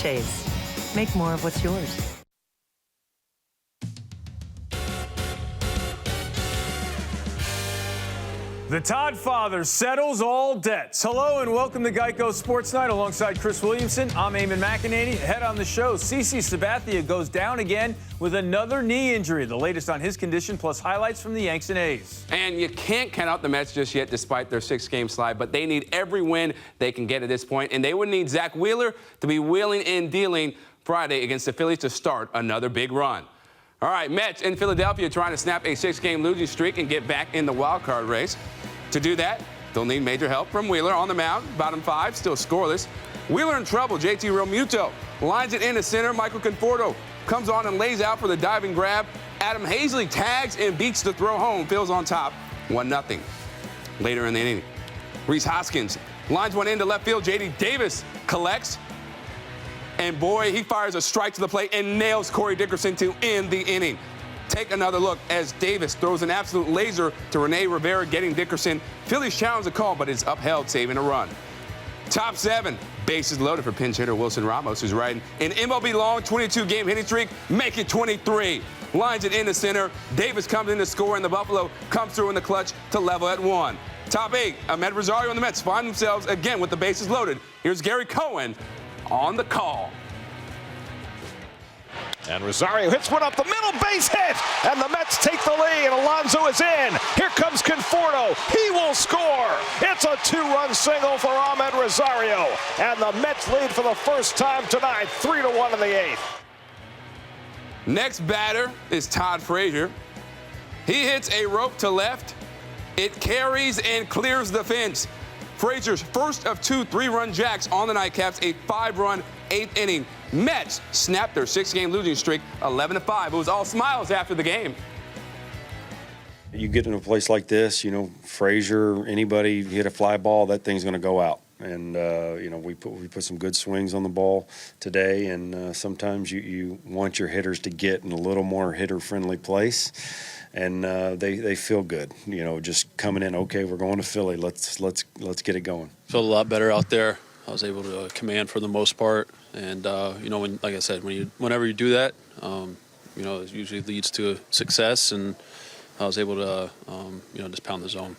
Chase. Make more of what's yours. The Todd father settles all debts. Hello and welcome to Geico Sports Night alongside Chris Williamson. I'm Eamon McEnany. Ahead on the show, CC Sabathia goes down again with another knee injury. The latest on his condition, plus highlights from the Yanks and A's. And you can't count out the Mets just yet, despite their 6-game slide, but they need every win they can get at this point, and they would need Zach Wheeler to be wheeling and dealing Friday against the Phillies to start another big run. All right, Mets in Philadelphia trying to snap a 6-game losing streak and get back in the wild card race. To do that, they'll need major help from Wheeler on the mound. Bottom 5, still scoreless. Wheeler in trouble. JT Realmuto lines it into center. Michael Conforto comes on and lays out for the diving grab. Adam Hazley tags and beats the throw home. Phil's on top, 1-0. Later in the inning, Rhys Hoskins lines one into left field. J.D. Davis collects. And boy, he fires a strike to the plate and nails Corey Dickerson to end the inning. Take another look as Davis throws an absolute laser to Rene Rivera, getting Dickerson. Phillies challenge the call, but it's upheld, saving a run. Top 7, bases loaded for pinch hitter Wilson Ramos, who's riding an MLB long 22-game hitting streak, make it 23. Lines it into center. Davis comes in to score, and the Buffalo comes through in the clutch to level at 1. Top 8, Ahmed Rosario and the Mets find themselves again with the bases loaded. Here's Gary Cohen on the call. And Rosario hits one up the middle, base hit, and the Mets take the lead, and Alonso is in. Here comes Conforto. He will score. It's a 2-run single for Ahmed Rosario, and the Mets lead for the first time tonight, 3-1 in the 8th. Next batter is Todd Frazier. He hits a rope to left. It carries and clears the fence. Frazier's first of 2 3-run jacks on the night caps a 5-run 8th inning. Mets snapped their 6-game losing streak 11-5. It was all smiles after the game. You get in a place like this, you know, Frazier, anybody hit a fly ball, that thing's going to go out. And you know, we put some good swings on the ball today, and sometimes you want your hitters to get in a little more hitter-friendly place, and they feel good. You know, just coming in, okay, we're going to Philly. Let's get it going. Felt a lot better out there. I was able to command for the most part, and you know, like I said, whenever you do that, you know, it usually leads to success, and I was able to you know, just pound the zone.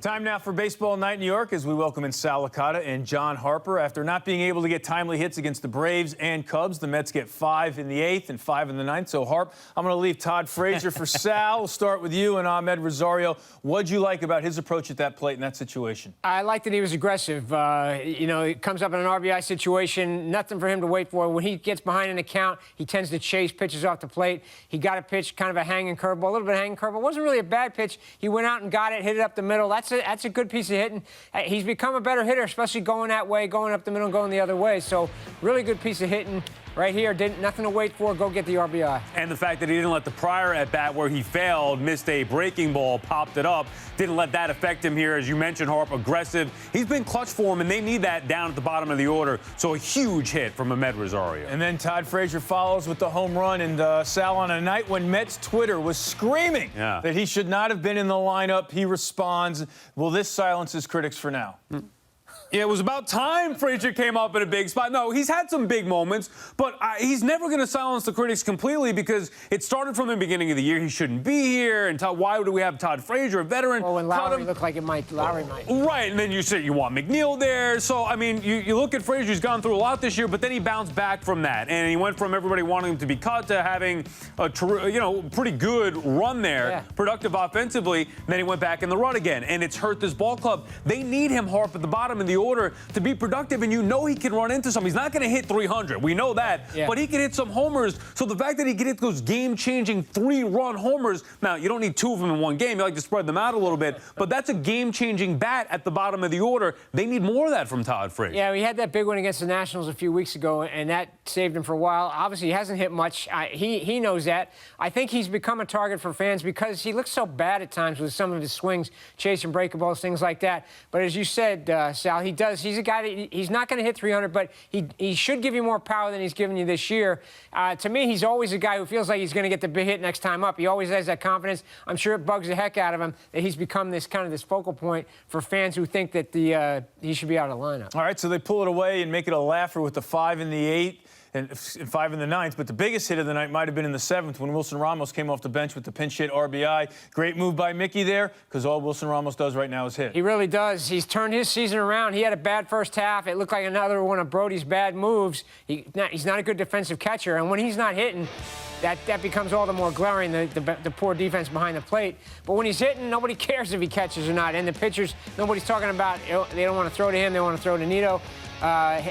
Time now for Baseball Night in New York as we welcome in Sal Licata and John Harper. After not being able to get timely hits against the Braves and Cubs, the Mets get 5 in the 8th and 5 in the 9th. So, Harp, I'm going to leave Todd Frazier for Sal. We'll start with you and Ahmed Rosario. What'd you like about his approach at that plate in that situation? I liked that he was aggressive. You know, it comes up in an RBI situation, nothing for him to wait for. When he gets behind an account, he tends to chase pitches off the plate. He got a pitch, kind of a hanging curveball, a little bit of hanging curveball. It wasn't really a bad pitch. He went out and got it, hit it up the middle. That's a good piece of hitting. He's become a better hitter, especially going that way, going up the middle, going the other way. So really good piece of hitting right here. Nothing to wait for. Go get the RBI. And the fact that he didn't let the prior at bat where he failed, missed a breaking ball, popped it up, didn't let that affect him here. As you mentioned, Harp, aggressive. He's been clutch for him, and they need that down at the bottom of the order. So a huge hit from Ahmed Rosario. And then Todd Frazier follows with the home run. And Sal, on a night when Mets Twitter was screaming that he should not have been in the lineup, he responds, "Will this silence his critics for now?" Yeah, it was about time Frazier came up in a big spot. No, he's had some big moments, but he's never going to silence the critics completely because it started from the beginning of the year. He shouldn't be here. And why do we have Todd Frazier, a veteran? Well, when Lowry looked like Lowry might. Right, and then you say you want McNeil there. So, I mean, you look at Frazier, he's gone through a lot this year, but then he bounced back from that. And he went from everybody wanting him to be cut to having a pretty good run there, productive offensively. And then he went back in the rut again, and it's hurt this ball club. They need him, Harp, at the bottom of the order to be productive, and you know he can run into some. He's not going to hit 300. We know that, but he can hit some homers. So the fact that he can hit those game-changing 3-run homers, now you don't need 2 of them in one game. You like to spread them out a little bit, but that's a game-changing bat at the bottom of the order. They need more of that from Todd Frazier. Yeah, we had that big one against the Nationals a few weeks ago, and that saved him for a while. Obviously, he hasn't hit much. He knows that. I think he's become a target for fans because he looks so bad at times with some of his swings, chasing breakables, things like that. But as you said, Sal, Sal. He does. He's a guy that he's not going to hit 300, but he should give you more power than he's given you this year. To me, he's always a guy who feels like he's going to get the big hit next time up. He always has that confidence. I'm sure it bugs the heck out of him that he's become this focal point for fans who think that he should be out of the lineup. All right, so they pull it away and make it a laugher with the 5 and the 8. And 5 in the 9th, but the biggest hit of the night might have been in the 7th when Wilson Ramos came off the bench with the pinch hit RBI. Great move by Mickey there, because all Wilson Ramos does right now is hit. He really does. He's turned his season around. He had a bad first half. It looked like another one of Brody's bad moves. He's not a good defensive catcher, and when he's not hitting, that becomes all the more glaring, the poor defense behind the plate. But when he's hitting, nobody cares if he catches or not. And the pitchers, nobody's talking about, they don't want to throw to him, they want to throw to Nito.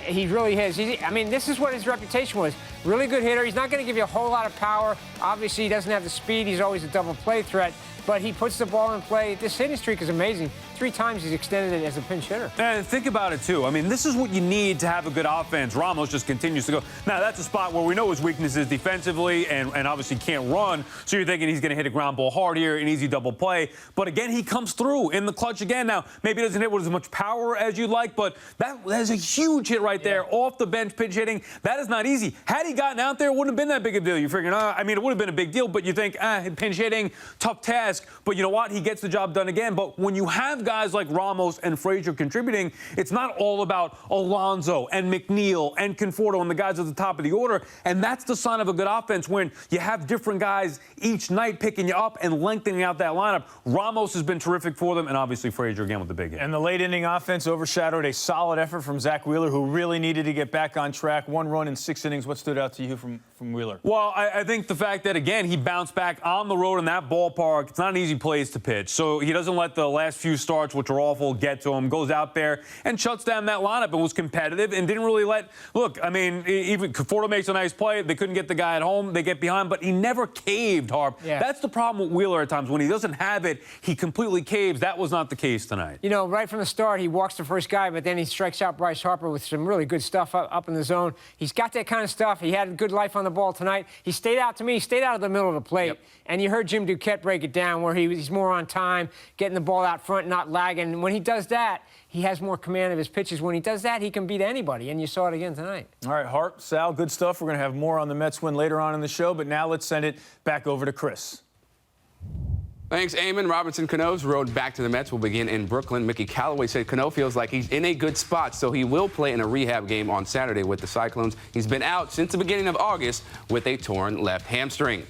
He really has. This is what his reputation was. Really good hitter. He's not going to give you a whole lot of power. Obviously, he doesn't have the speed. He's always a double play threat. But he puts the ball in play. This hitting streak is amazing. 3 times he's extended it as a pinch hitter. And think about it, too. This is what you need to have a good offense. Ramos just continues to go. Now, that's a spot where we know his weakness is defensively and obviously can't run. So you're thinking he's going to hit a ground ball hard here, an easy double play. But again, he comes through in the clutch again. Now, maybe he doesn't hit with as much power as you'd like, but that's a huge hit right there. Off the bench pinch hitting. That is not easy. Had he gotten out there, it wouldn't have been that big a deal. You're figuring, it would have been a big deal, but you think, pinch hitting, tough task. But you know what? He gets the job done again. But when you have guys like Ramos and Frazier contributing, it's not all about Alonso and McNeil and Conforto and the guys at the top of the order. And that's the sign of a good offense, when you have different guys each night picking you up and lengthening out that lineup. Ramos has been terrific for them, and obviously Frazier again with the big hit. And the late inning offense overshadowed a solid effort from Zach Wheeler, who really needed to get back on track. 1 run in 6 innings. What stood out to you from Wheeler? Well, I think the fact that, again, he bounced back on the road in that ballpark. It's not an easy place to pitch. So he doesn't let the last few starts, which are awful, get to him. Goes out there and shuts down that lineup and was competitive and didn't really let... Look, even Conforto makes a nice play. They couldn't get the guy at home. They get behind, but he never caved, Harp. Yeah. That's the problem with Wheeler at times. When he doesn't have it, he completely caves. That was not the case tonight. Right from the start, he walks the first guy, but then he strikes out Bryce Harper with some really good stuff up in the zone. He's got that kind of stuff. He had a good life on the ball tonight. He stayed out of the middle of the plate. Yep. And you heard Jim Duquette break it down, where he's more on time, getting the ball out front, not lagging. When he does that, he has more command of his pitches. When he does that, he can beat anybody, and you saw it again tonight. All right, Hart, Sal, good stuff. We're going to have more on the Mets win later on in the show, but now let's send it back over to Chris. Thanks, Eamon. Robinson Cano's road back to the Mets will begin in Brooklyn. Mickey Callaway said Cano feels like he's in a good spot, so he will play in a rehab game on Saturday with the Cyclones. He's been out since the beginning of August with a torn left hamstring.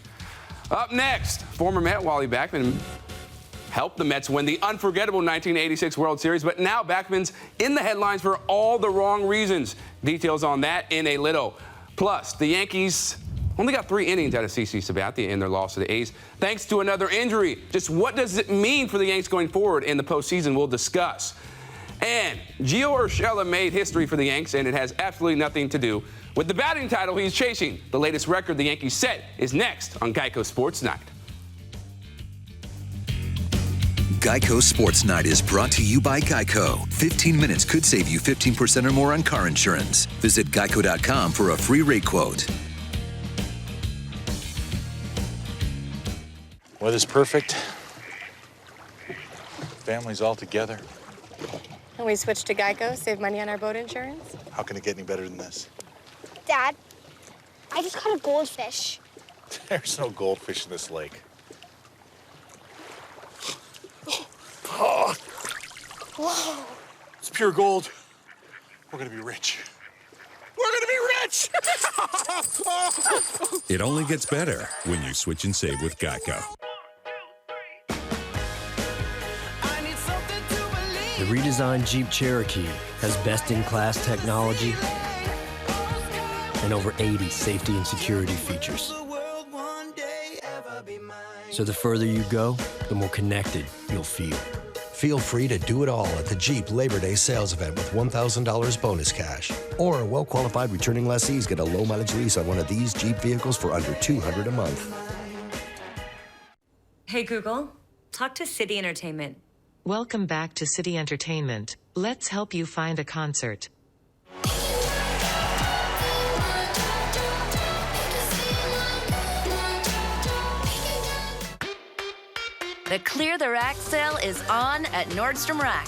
Up next, former Met Wally Backman helped the Mets win the unforgettable 1986 World Series, but now Backman's in the headlines for all the wrong reasons. Details on that in a little. Plus, the Yankees only got 3 innings out of CC Sabathia in their loss to the A's, thanks to another injury. Just what does it mean for the Yanks going forward in the postseason? We'll discuss. And Gio Urshela made history for the Yanks, and it has absolutely nothing to do with the batting title he's chasing. The latest record the Yankees set is next on Geico Sports Night. Geico Sports Night is brought to you by Geico. 15 minutes could save you 15% or more on car insurance. Visit geico.com for a free rate quote. Weather's perfect. Family's all together. And we switched to Geico, save money on our boat insurance. How can it get any better than this? Dad, I just caught a goldfish. There's no goldfish in this lake. Whoa. It's pure gold. We're gonna be rich. We're gonna be rich! It only gets better when you switch and save with Geico. The redesigned Jeep Cherokee has best-in-class technology and over 80 safety and security features. So the further you go, the more connected you'll feel. Feel free to do it all at the Jeep Labor Day sales event with $1,000 bonus cash. Or well-qualified returning lessees get a low-mileage lease on one of these Jeep vehicles for under $200 a month. Hey, Google, talk to City Entertainment. Welcome back to City Entertainment. Let's help you find a concert. The Clear the Rack sale is on at Nordstrom Rack.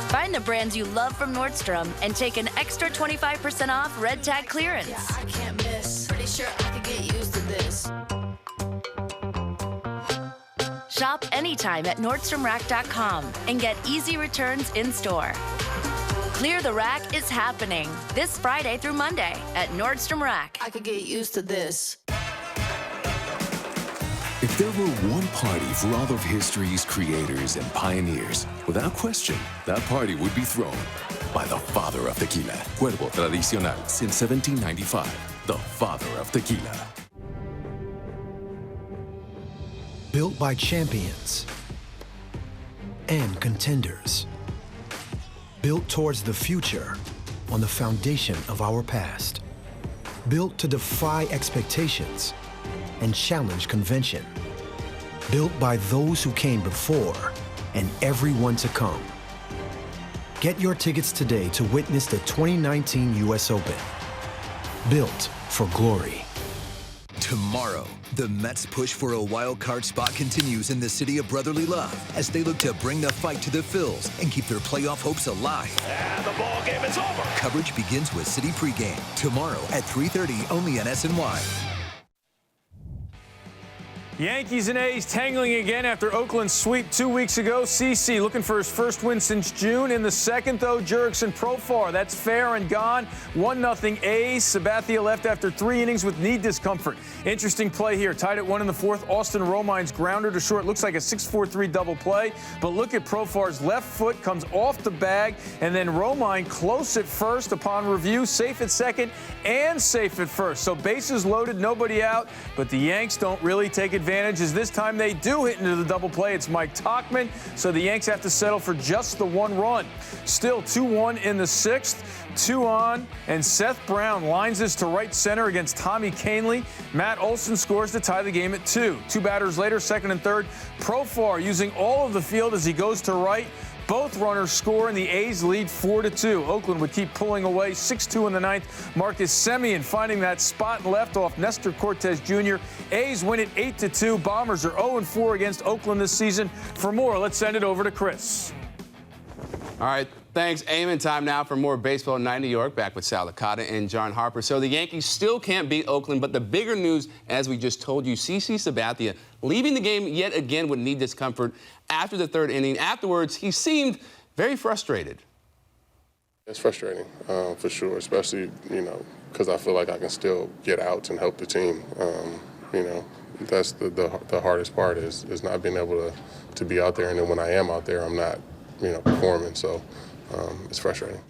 Find the brands you love from Nordstrom and take an extra 25% off red tag clearance. Yeah, I can't miss. Pretty sure I could get used to this. Shop anytime at NordstromRack.com and get easy returns in-store. Clear the Rack is happening this Friday through Monday at Nordstrom Rack. I could get used to this. If there were one party for all of history's creators and pioneers, without question, that party would be thrown by the father of tequila. Cuervo Tradicional since 1795. The father of tequila. Built by champions and contenders. Built towards the future on the foundation of our past. Built to defy expectations and challenge convention. Built by those who came before and everyone to come. Get your tickets today to witness the 2019 U.S. Open. Built for glory. Tomorrow, the Mets' push for a wild card spot continues in the city of brotherly love as they look to bring the fight to the Phils and keep their playoff hopes alive. And the ball game is over. Coverage begins with City pregame tomorrow at 3:30 only on SNY. Yankees and A's tangling again after Oakland's sweep 2 weeks ago. CC looking for his first win since June. In the second, though, Jurickson Profar. That's fair and gone. 1-0 A's. Sabathia left after 3 innings with knee discomfort. Interesting play here. Tied at 1 in the fourth. Austin Romine's grounder to short. Looks like a 6-4-3 double play. But look at Profar's left foot comes off the bag. And then Romine close at first upon review. Safe at second and safe at first. So bases loaded, nobody out. But the Yanks don't really take advantage, as this time they do hit into the double play. It's Mike Tauchman, so the Yanks have to settle for just the 1 run. Still 2-1 in the 6th, 2 on, and Seth Brown lines this to right center against Tommy Kahnle. Matt Olson scores to tie the game at 2. 2 batters later, second and third, Profar using all of the field as he goes to right. Both runners score, and the A's lead 4-2. Oakland would keep pulling away. 6-2 in the 9th. Marcus Semien finding that spot and left off Nestor Cortez Jr. A's win it 8-2. Bombers are 0-4 against Oakland this season. For more, let's send it over to Chris. All right, thanks, Eamon. Time now for more Baseball Night in New York. Back with Sal Licata and John Harper. So the Yankees still can't beat Oakland, but the bigger news, as we just told you, CC Sabathia leaving the game yet again with knee discomfort after the 3rd inning. Afterwards, he seemed very frustrated. It's frustrating, for sure, especially, because I feel like I can still get out and help the team. That's the hardest part is not being able to be out there, and then when I am out there, I'm not performing, so it's frustrating.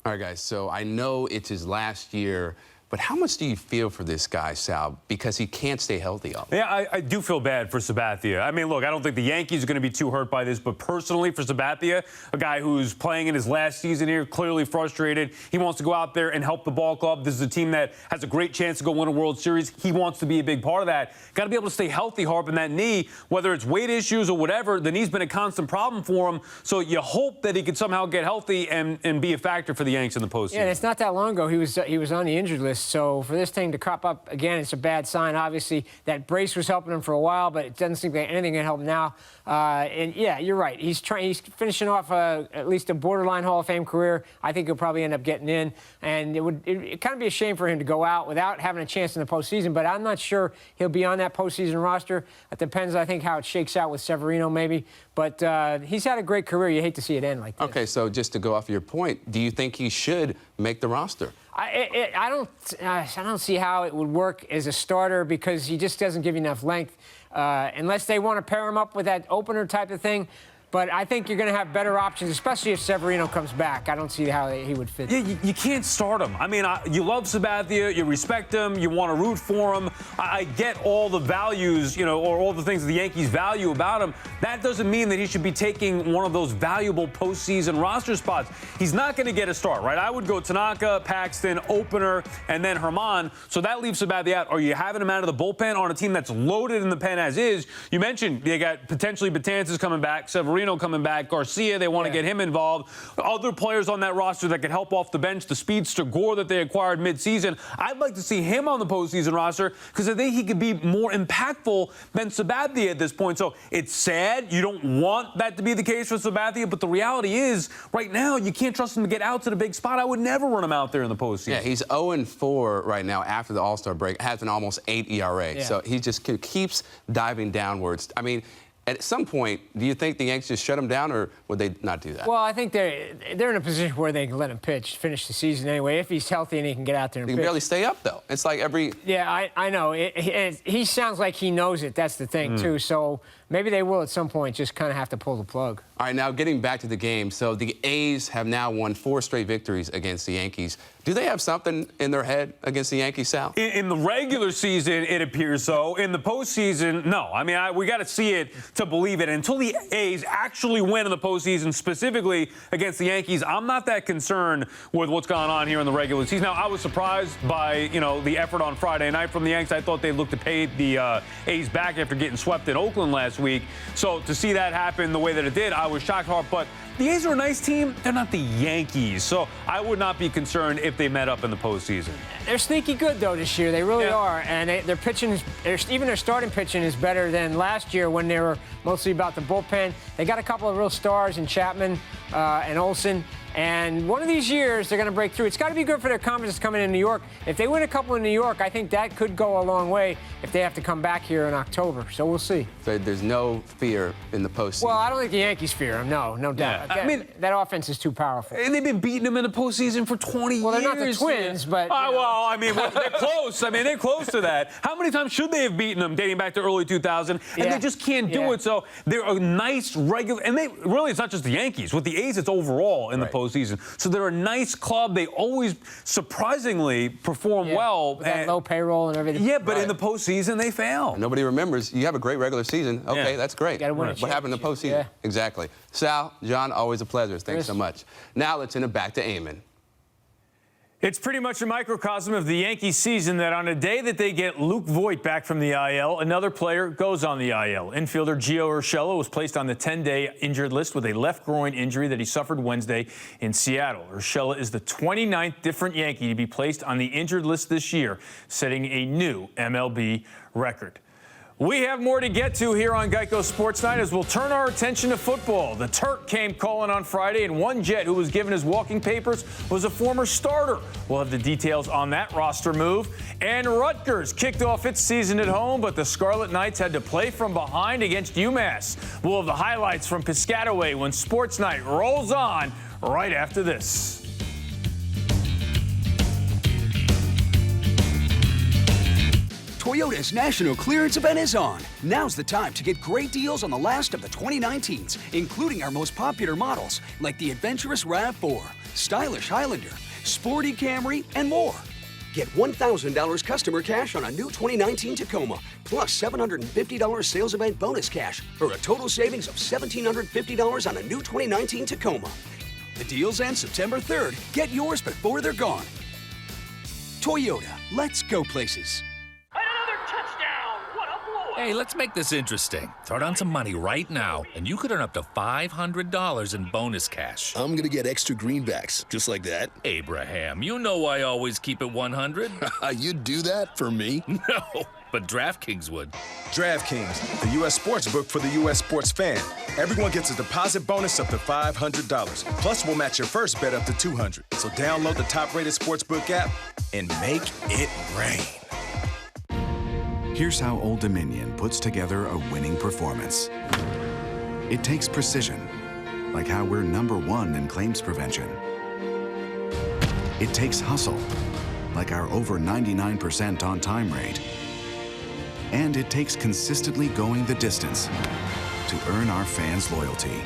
All right, guys, so I know it's his last year, but how much do you feel for this guy, Sal, because he can't stay healthy all the time? Yeah, I do feel bad for Sabathia. I mean, look, I don't think the Yankees are going to be too hurt by this, but personally for Sabathia, a guy who's playing in his last season here, clearly frustrated. He wants to go out there and help the ball club. This is a team that has a great chance to go win a World Series. He wants to be a big part of that. Got to be able to stay healthy, Harp, in that knee, whether it's weight issues or whatever. The knee's been a constant problem for him, so you hope that he could somehow get healthy and be a factor for the Yanks in the postseason. Yeah, and it's not that long ago he was on the injured list, so for this thing to crop up again, it's a bad sign. Obviously, that brace was helping him for a while, but it doesn't seem like anything can help him now. And yeah, you're right. He's finishing off at least a borderline Hall of Fame career. I think he'll probably end up getting in, and it kind of be a shame for him to go out without having a chance in the postseason. But I'm not sure he'll be on that postseason roster. It depends, I think, how it shakes out with Severino, maybe. But he's had a great career. You hate to see it end like this. Okay, so just to go off your point, do you think he should make the roster? I don't see how it would work as a starter because he just doesn't give you enough length unless they want to pair him up with that opener type of thing. But I think you're going to have better options, especially if Severino comes back. I don't see how he would fit. Yeah, you can't start him. I mean, you love Sabathia, you respect him, you want to root for him. I get all the values, or all the things that the Yankees value about him. That doesn't mean that he should be taking one of those valuable postseason roster spots. He's not going to get a start, right? I would go Tanaka, Paxton, opener, and then Herman. So that leaves Sabathia out. Are you having him out of the bullpen on a team that's loaded in the pen as is? You mentioned they got potentially Betances coming back, Severino Severino coming back. Garcia, they want to get him involved. Other players on that roster that could help off the bench. The speedster Gore that they acquired midseason. I'd like to see him on the postseason roster because I think he could be more impactful than Sabathia at this point. So it's sad. You don't want that to be the case for Sabathia, but the reality is right now you can't trust him to get out to the big spot. I would never run him out there in the postseason. Yeah, he's 0-4 right now after the All-Star break. Has an almost 8 ERA. So he just keeps diving downwards. I mean, at some point, do you think the Yankees just shut him down, or would they not do that? Well, I think they're in a position where they can let him finish the season anyway, if he's healthy and he can get out there and he pitch. can barely stay up, though. It's like every... Yeah, I know. He sounds like he knows it. That's the thing, too. So maybe they will at some point just kind of have to pull the plug. All right, now getting back to the game. So the A's have now won 4 straight victories against the Yankees. Do they have something in their head against the Yankees, Sal? In the regular season, it appears so. In the postseason, no. I mean, we got to see it to believe it. Until the A's actually win in the postseason, specifically against the Yankees, I'm not that concerned with what's gone on here in the regular season. Now, I was surprised by, the effort on Friday night from the Yankees. I thought they'd look to pay the A's back after getting swept in Oakland last week. So to see that happen the way that it did, I was shocked, Harp. But the A's are a nice team. They're not the Yankees. So I would not be concerned if they met up in the postseason. They're sneaky good, though, this year. They really are. And their pitching, even their starting pitching is better than last year when they were mostly about the bullpen. They got a couple of real stars in Chapman and Olsen. And one of these years, they're going to break through. It's got to be good for their confidence coming in New York. If they win a couple in New York, I think that could go a long way if they have to come back here in October. So we'll see. So there's no fear in the postseason. Well, I don't think the Yankees fear them. No doubt. I mean, that offense is too powerful. And they've been beating them in the postseason for 20 years. Well, they're not the Twins, but... well, I mean, they're close. I mean, they're close to that. How many times should they have beaten them dating back to early 2000? And they just can't do it. So they're a nice regular... And it's not just the Yankees. With the A's, it's overall in the postseason. So they're a nice club. They always surprisingly perform well. With that low payroll and everything. Yeah, but in the postseason, they fail. Nobody remembers. You have a great regular season. Okay, that's great. Gotta win What happened in the postseason? Yeah. Exactly. Sal, John, always a pleasure. Thanks so much. Now let's send it back to Eamon. It's pretty much a microcosm of the Yankees season that on a day that they get Luke Voit back from the IL, another player goes on the IL. Infielder Gio Urshela was placed on the 10-day injured list with a left groin injury that he suffered Wednesday in Seattle. Urshela is the 29th different Yankee to be placed on the injured list this year, setting a new MLB record. We have more to get to here on Geico Sports Night as we'll turn our attention to football. The Turk came calling on Friday, and one Jet who was given his walking papers was a former starter. We'll have the details on that roster move. And Rutgers kicked off its season at home, but the Scarlet Knights had to play from behind against UMass. We'll have the highlights from Piscataway when Sports Night rolls on right after this. Toyota's national clearance event is on. Now's the time to get great deals on the last of the 2019s, including our most popular models like the adventurous RAV4, stylish Highlander, sporty Camry, and more. Get $1,000 customer cash on a new 2019 Tacoma, plus $750 sales event bonus cash for a total savings of $1,750 on a new 2019 Tacoma. The deals end September 3rd. Get yours before they're gone. Toyota, let's go places. Hey, let's make this interesting. Throw down some money right now, and you could earn up to $500 in bonus cash. I'm gonna get extra greenbacks, just like that. Abraham, you know I always keep it 100. You'd do that for me? No, but DraftKings would. DraftKings, the U.S. sports book for the U.S. sports fan. Everyone gets a deposit bonus up to $500. Plus, we'll match your first bet up to $200. So download the top-rated sportsbook app and make it rain. Here's how Old Dominion puts together a winning performance. It takes precision, like how we're #1 in claims prevention. It takes hustle, like our over 99% on-time rate. And it takes consistently going the distance to earn our fans' loyalty.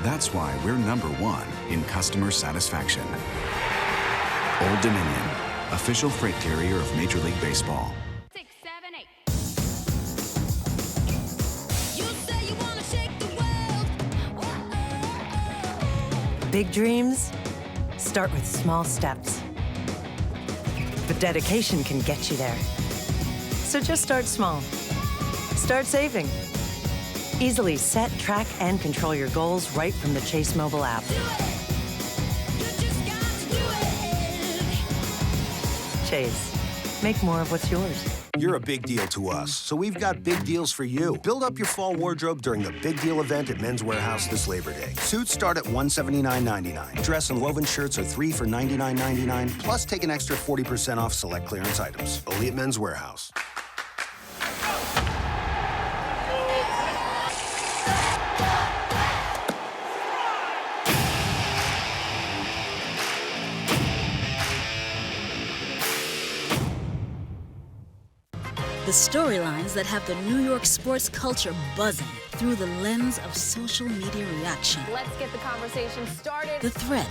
That's why we're #1 in customer satisfaction. Old Dominion, official freight carrier of Major League Baseball. Big dreams start with small steps. But dedication can get you there. So just start small. Start saving. Easily set, track, and control your goals right from the Chase mobile app. Chase, make more of what's yours. You're a big deal to us, so we've got big deals for you. Build up your fall wardrobe during the big deal event at Men's Warehouse this Labor Day. Suits start at $179.99. Dress and woven shirts are 3 for $99.99, plus take an extra 40% off select clearance items. Only at Men's Warehouse. The storylines that have the New York sports culture buzzing through the lens of social media reaction. Let's get the conversation started. The Thread,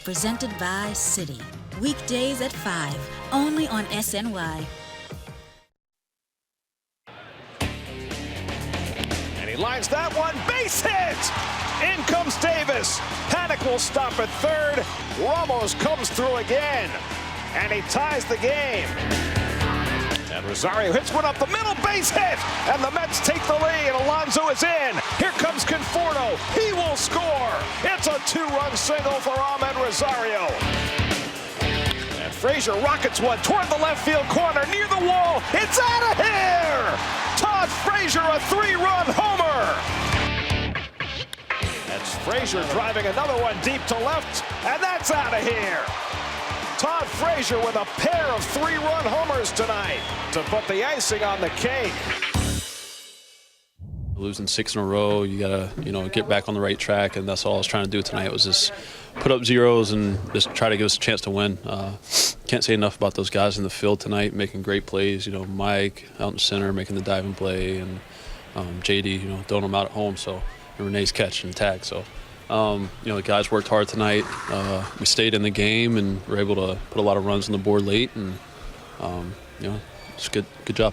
presented by Citi. Weekdays at 5, only on SNY. And he lines that one, base hit! In comes Davis. Panic will stop at third. Ramos comes through again, and he ties the game. And Rosario hits one up the middle, base hit! And the Mets take the lead, and Alonso is in. Here comes Conforto. He will score. It's a 2-run single for Ahmed Rosario. And Frazier rockets one toward the left field corner, near the wall. It's out of here! Todd Frazier, a 3-run homer. That's Frazier driving another one deep to left, and that's out of here. Todd Frazier with a pair of 3-run homers tonight to put the icing on the cake. Losing 6 in a row, you gotta, get back on the right track, and that's all I was trying to do tonight. Was just put up zeros and just try to give us a chance to win. Can't say enough about those guys in the field tonight, making great plays. Mike out in center making the diving play, and JD, throwing them out at home. So, and Renee's catch and tag. So. The guys worked hard tonight. We stayed in the game and were able to put a lot of runs on the board late, and it's good job.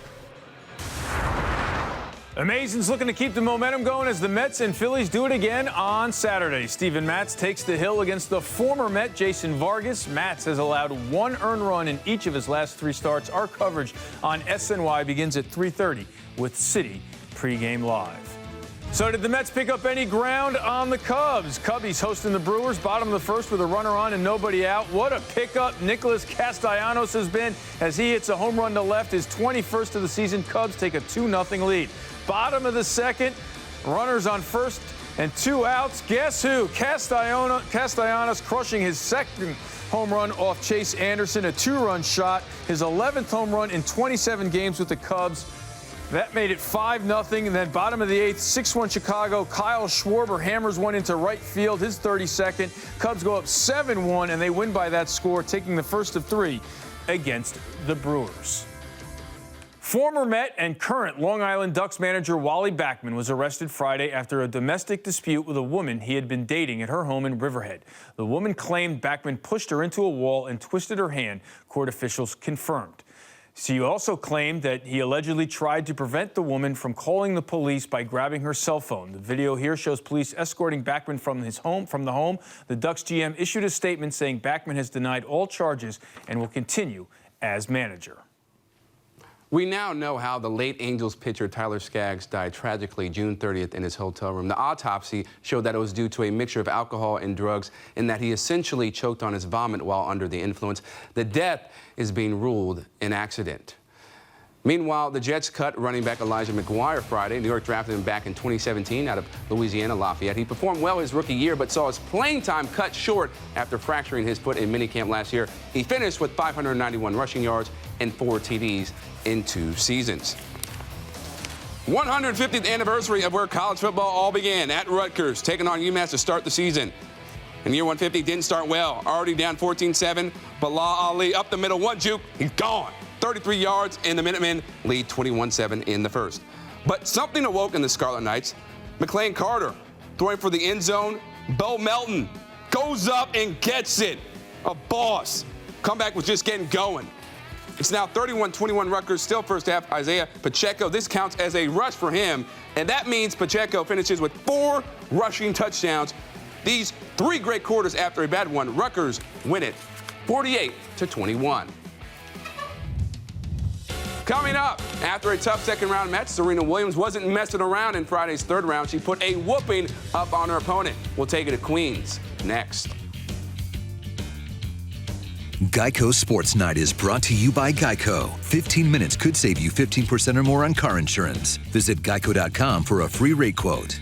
Amazing's looking to keep the momentum going as the Mets and Phillies do it again on Saturday. Steven Matz takes the hill against the former Met, Jason Vargas. Matz has allowed 1 earned run in each of his last 3 starts. Our coverage on SNY begins at 3:30 with Citi pregame live. So did the Mets pick up any ground on the Cubs? Cubbies hosting the Brewers, bottom of the first with a runner on and nobody out. What a pickup Nicholas Castellanos has been as he hits a home run to left, his 21st of the season. Cubs take a 2-0 lead. Bottom of the second, runners on first and 2 outs. Guess who? Castellanos crushing his second home run off Chase Anderson, a 2-run shot, his 11th home run in 27 games with the Cubs. That made it 5-0, and then bottom of the 8th, 6-1 Chicago. Kyle Schwarber hammers one into right field, his 32nd. Cubs go up 7-1, and they win by that score, taking the first of 3 against the Brewers. Former Met and current Long Island Ducks manager Wally Backman was arrested Friday after a domestic dispute with a woman he had been dating at her home in Riverhead. The woman claimed Backman pushed her into a wall and twisted her hand, court officials confirmed. She also claimed that he allegedly tried to prevent the woman from calling the police by grabbing her cell phone. The video here shows police escorting Backman from the home. The Ducks GM issued a statement saying Backman has denied all charges and will continue as manager. We now know how the late Angels pitcher Tyler Skaggs died tragically June 30th in his hotel room. The autopsy showed that it was due to a mixture of alcohol and drugs, and that he essentially choked on his vomit while under the influence. The death is being ruled an accident. Meanwhile, the Jets cut running back Elijah McGuire Friday. New York drafted him back in 2017 out of Louisiana Lafayette. He performed well his rookie year, but saw his playing time cut short after fracturing his foot in minicamp last year. He finished with 591 rushing yards and 4 TDs in 2 seasons. 150th anniversary of where college football all began, at Rutgers, taking on UMass to start the season. And year 150 didn't start well. Already down 14-7. Bilal Ali up the middle, one juke, he's gone. 33 yards, and the Minutemen lead 21-7 in the first. But something awoke in the Scarlet Knights. McLean Carter throwing for the end zone. Bo Melton goes up and gets it. A boss. Comeback was just getting going. It's now 31-21 Rutgers, still first half. Isaiah Pacheco, this counts as a rush for him, and that means Pacheco finishes with 4 rushing touchdowns. These 3 great quarters after a bad one, Rutgers win it 48-21. Coming up, after a tough second-round match, Serena Williams wasn't messing around in Friday's third round. She put a whooping up on her opponent. We'll take it to Queens next. Geico Sports Night is brought to you by Geico. 15 minutes could save you 15% or more on car insurance. Visit geico.com for a free rate quote.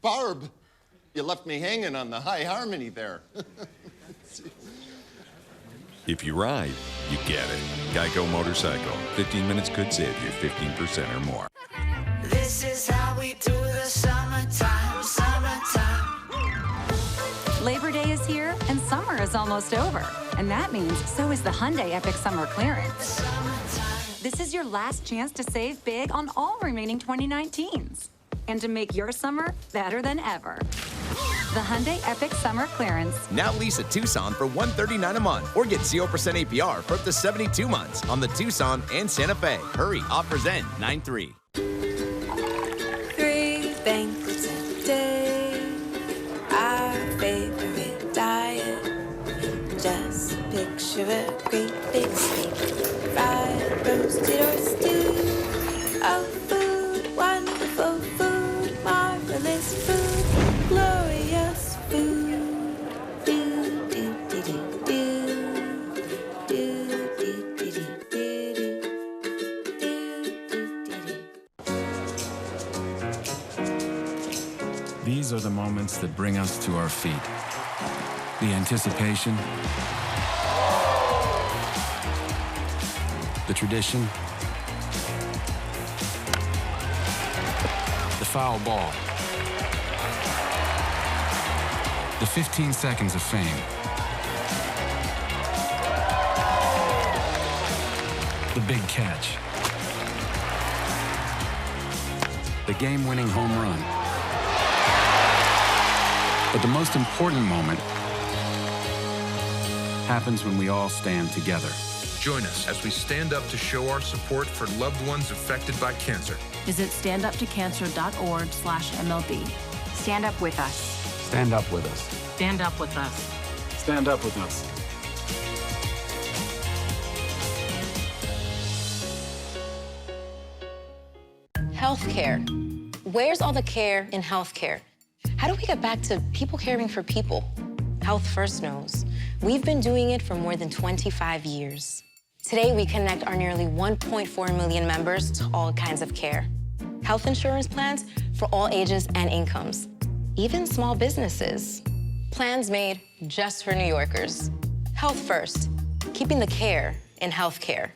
Barb, you left me hanging on the high harmony there. If you ride, you get it. Geico Motorcycle. 15 minutes could save you 15% or more. This is how we do the summertime, summertime. Labor Day is here and summer is almost over. And that means so is the Hyundai Epic Summer Clearance. This is your last chance to save big on all remaining 2019s. And to make your summer better than ever. The Hyundai Epic Summer Clearance. Now lease a Tucson for $139 a month or get 0% APR for up to 72 months on the Tucson and Santa Fe. Hurry, offers end 9/3. 3 banquets a day, our favorite diet. Just picture a great big steak, fried, roasted, or stewed. Oh, food, wonderful food, marvelous food, glorious food. Do, do, do, do, do. Do, do, do, do, do. These are the moments that bring us to our feet. The anticipation, the tradition, the foul ball, the 15 seconds of fame, the big catch, the game-winning home run. But the most important moment happens when we all stand together. Join us as we stand up to show our support for loved ones affected by cancer. Visit standuptocancer.org/MLB. Stand up with us. Stand up with us. Stand up with us. Stand up with us. Healthcare. Where's all the care in healthcare? How do we get back to people caring for people? Health First knows. We've been doing it for more than 25 years. Today, we connect our nearly 1.4 million members to all kinds of care. Health insurance plans for all ages and incomes, even small businesses. Plans made just for New Yorkers. Health First, keeping the care in healthcare.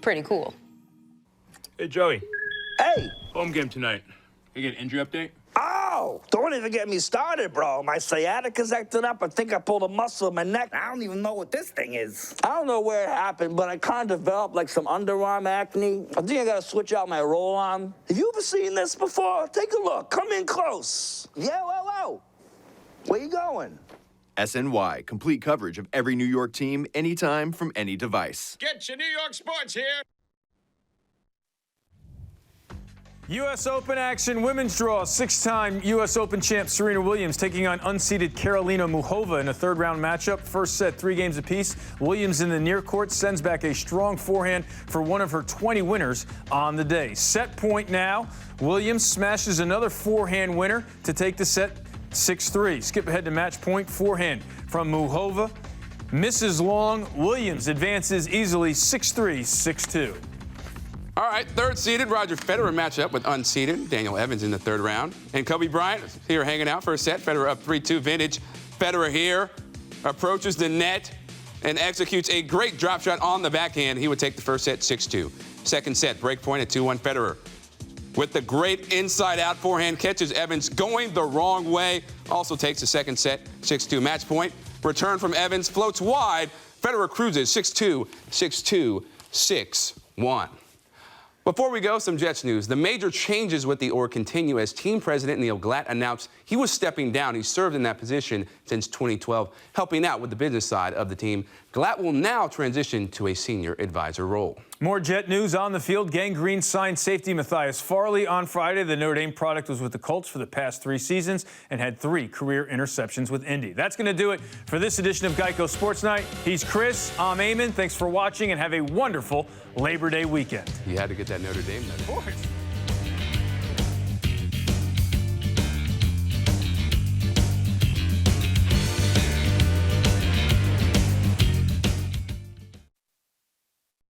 Pretty cool. Hey, Joey. Hey! Home game tonight. You get an injury update? Oh, don't even get me started, bro. My sciatica's acting up. I think I pulled a muscle in my neck. I don't even know what this thing is. I don't know where it happened, but I kind of developed like some underarm acne. I think I gotta switch out my roll-on. Have you ever seen this before? Take a look. Come in close. Yeah, whoa. Where you going? SNY, complete coverage of every New York team, anytime, from any device. Get your New York sports here. U.S. Open action, women's draw. 6-time U.S. Open champ Serena Williams taking on unseeded Karolina Muchova in a third-round matchup. First set, 3 games apiece. Williams in the near court sends back a strong forehand for one of her 20 winners on the day. Set point now. Williams smashes another forehand winner to take the set 6-3. Skip ahead to match point. Forehand from Muchova. Misses long. Williams advances easily 6-3, 6-2. All right, third-seeded Roger Federer matchup with unseeded Daniel Evans in the third round. And Kobe Bryant here hanging out for a set. Federer up 3-2 vintage. Federer here approaches the net and executes a great drop shot on the backhand. He would take the first set 6-2. Second set, break point at 2-1 Federer. With the great inside-out forehand, catches Evans going the wrong way. Also takes the second set 6-2 match point. Return from Evans, floats wide. Federer cruises 6-2, 6-2, 6-1. Before we go, some Jets news. The major changes with the org continue as team president Neil Glatt announced he was stepping down. He served in that position since 2012, helping out with the business side of the team. Glatt will now transition to a senior advisor role. More Jet news on the field. Gang Green signed safety Matthias Farley on Friday. The Notre Dame product was with the Colts for the past 3 seasons and had 3 career interceptions with Indy. That's going to do it for this edition of Geico Sports Night. He's Chris. I'm Eamon. Thanks for watching and have a wonderful Labor Day weekend. You had to get that Notre Dame note. Of course.